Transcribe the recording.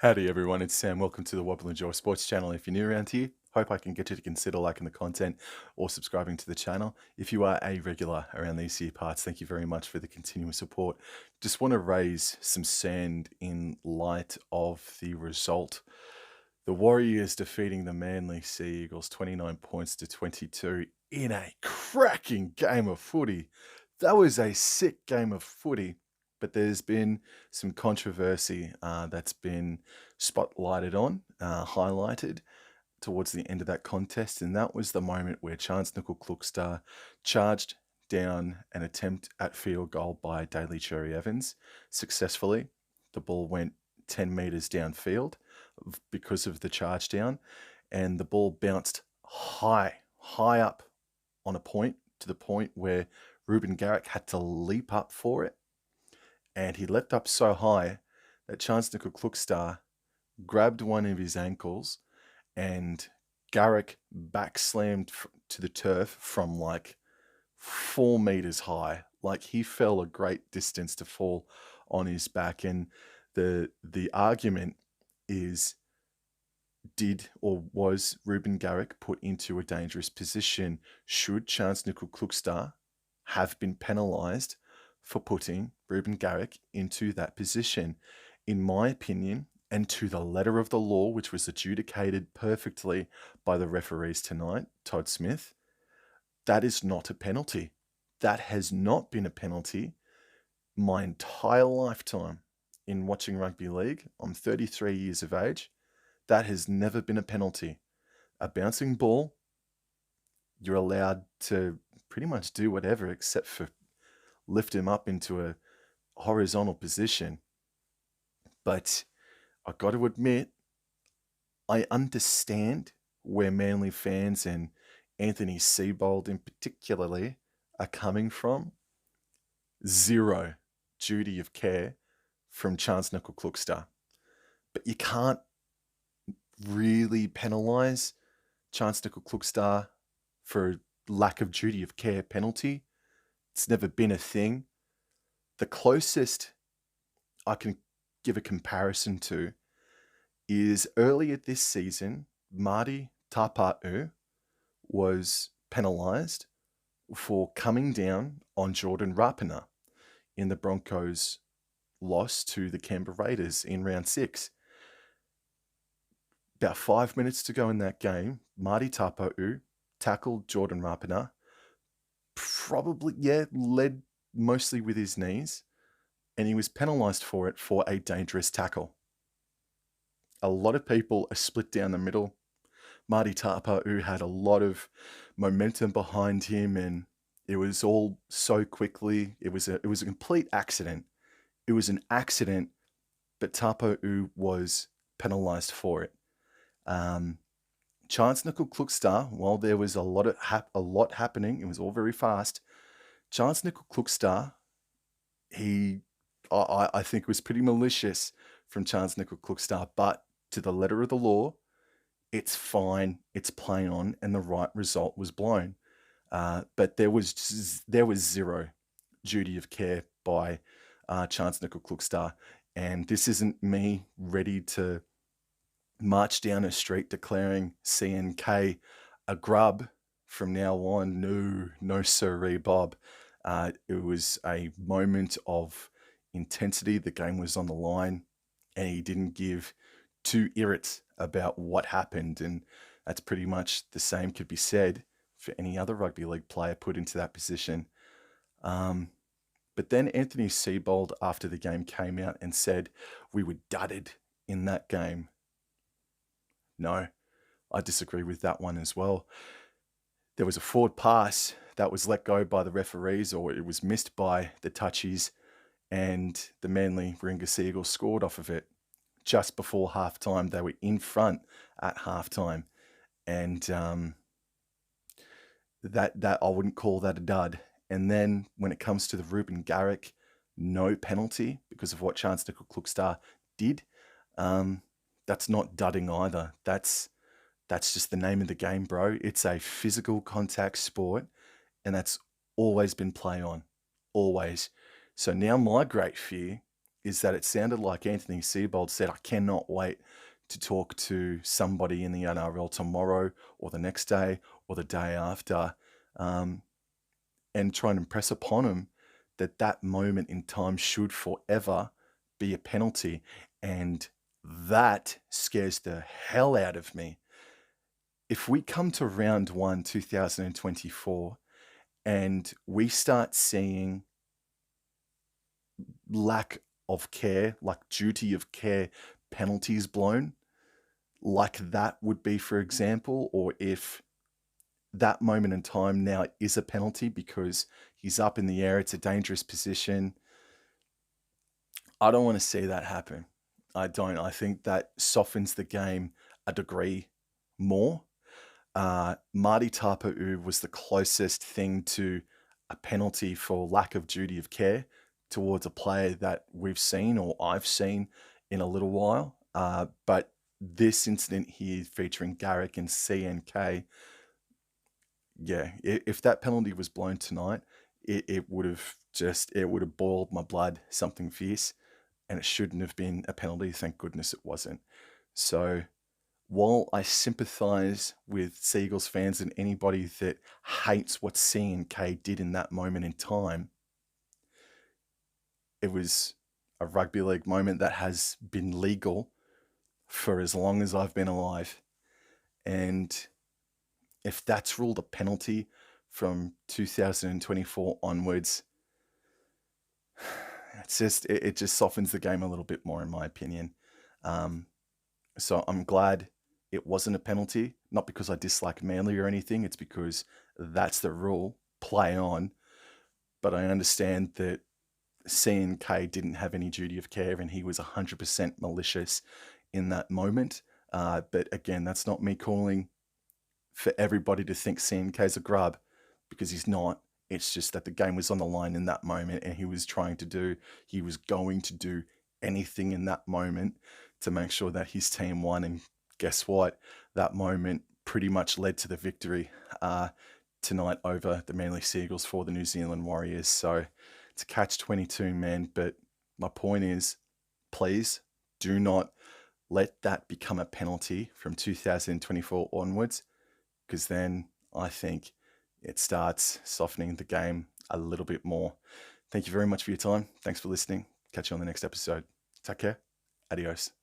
Howdy everyone, it's Sam. Welcome to the Wobble and Jaw Sports channel. If you're new around here, hope I can get you to consider liking the content or subscribing to the channel. If you are a regular around these here parts, thank you very much for the continuous support. Just want to raise some sand in light of the result. The Warriors defeating the Manly Sea Eagles 29 points to 22 in a cracking game of footy. That was a sick game of footy. But there's been some controversy that's been spotlighted on, highlighted towards the end of that contest, and that was the moment where Chance Nickel-Klukstad charged down an attempt at field goal by Daly Cherry Evans successfully. The ball went 10 metres downfield because of the charge down, and the ball bounced high up on a point to the point where Reuben Garrick had to leap up for it. And he leapt up so high that Chance Nickel-Klukstad grabbed one of his ankles and Garrick backslammed to the turf from like 4 meters high. Like he fell a great distance to fall on his back. And the argument is, did or was Reuben Garrick put into a dangerous position? Should Chance Nickel-Klukstad have been penalised for putting Reuben Garrick into that position? In my opinion, and to the letter of the law, which was adjudicated perfectly by the referees tonight, Todd Smith, that is not a penalty. That has not been a penalty my entire lifetime in watching rugby league. I'm 33 years of age. That has never been a penalty. A bouncing ball, you're allowed to pretty much do whatever except for lift him up into a horizontal position. But I got to admit, I understand where Manly fans and Anthony Seibold in particularly are coming from. Zero duty of care from Chance Nickel-Klukstad. But you can't really penalise Chance Nickel-Klukstad for lack of duty of care penalty. It's never been a thing. The closest I can give a comparison to is earlier this season, Marty Tapa'u was penalised for coming down on Jordan Rapana in the Broncos' loss to the Canberra Raiders in round 6. About 5 minutes to go in that game, Marty Tapa'u tackled Jordan Rapana, probably, led mostly with his knees, and he was penalised for it for a dangerous tackle. A lot of people are split down the middle. Marty Tapa'u had a lot of momentum behind him, and it was all so quickly. It was a complete accident. It was an accident, but Tapa'u was penalised for it. Chance Nickel-Klukstad, while there was a lot happening, it was all very fast. Chance Nickel-Klukstad, I think it was pretty malicious from Chance Nickel-Klukstad, but to the letter of the law, it's fine, it's playing on, and the right result was blown. But there was zero duty of care by Chance Nickel-Klukstad, and this isn't me ready to march down a street declaring CNK a grub from now on. No sirree, Bob. It was a moment of intensity. The game was on the line, and he didn't give two irrits about what happened, and that's pretty much the same could be said for any other rugby league player put into that position. But then Anthony Seibold, after the game, came out and said, we were dudded in that game. No, I disagree with that one as well. There was a forward pass that was let go by the referees, or it was missed by the touchies, and the Manly Warringah Sea Eagles scored off of it just before halftime. They were in front at halftime, and that I wouldn't call that a dud. And then when it comes to the Reuben Garrick, no penalty because of what Chance Nickel-Klukstad did. That's not dudding either. That's just the name of the game, bro. It's a physical contact sport, and that's always been play on. Always. So now my great fear is that it sounded like Anthony Seibold said, I cannot wait to talk to somebody in the NRL tomorrow or the next day or the day after, and try and impress upon him that that moment in time should forever be a penalty. And that scares the hell out of me. If we come to round 1, 2024, and we start seeing lack of care, like duty of care penalties blown, like that would be, for example, or if that moment in time now is a penalty because he's up in the air, it's a dangerous position. I don't want to see that happen. I don't. I think that softens the game a degree more. Marty Tapa'u was the closest thing to a penalty for lack of duty of care towards a player that we've seen or I've seen in a little while. But this incident here featuring Garrick and CNK, yeah, if that penalty was blown tonight, it would have boiled my blood something fierce, and it shouldn't have been a penalty. Thank goodness it wasn't. So while I sympathise with Seagulls fans and anybody that hates what CNK did in that moment in time, it was a rugby league moment that has been legal for as long as I've been alive. And if that's ruled a penalty from 2024 onwards, it just softens the game a little bit more, in my opinion. So I'm glad it wasn't a penalty, not because I dislike Manly or anything. It's because that's the rule. Play on. But I understand that CNK didn't have any duty of care and he was 100% malicious in that moment. But again, that's not me calling for everybody to think CNK's a grub, because he's not. It's just that the game was on the line in that moment and he was going to do anything in that moment to make sure that his team won. And guess what? That moment pretty much led to the victory tonight over the Manly Seagulls for the New Zealand Warriors. So it's a catch-22, man. But my point is, please do not let that become a penalty from 2024 onwards, because then I think it starts softening the game a little bit more. Thank you very much for your time. Thanks for listening. Catch you on the next episode. Take care. Adios.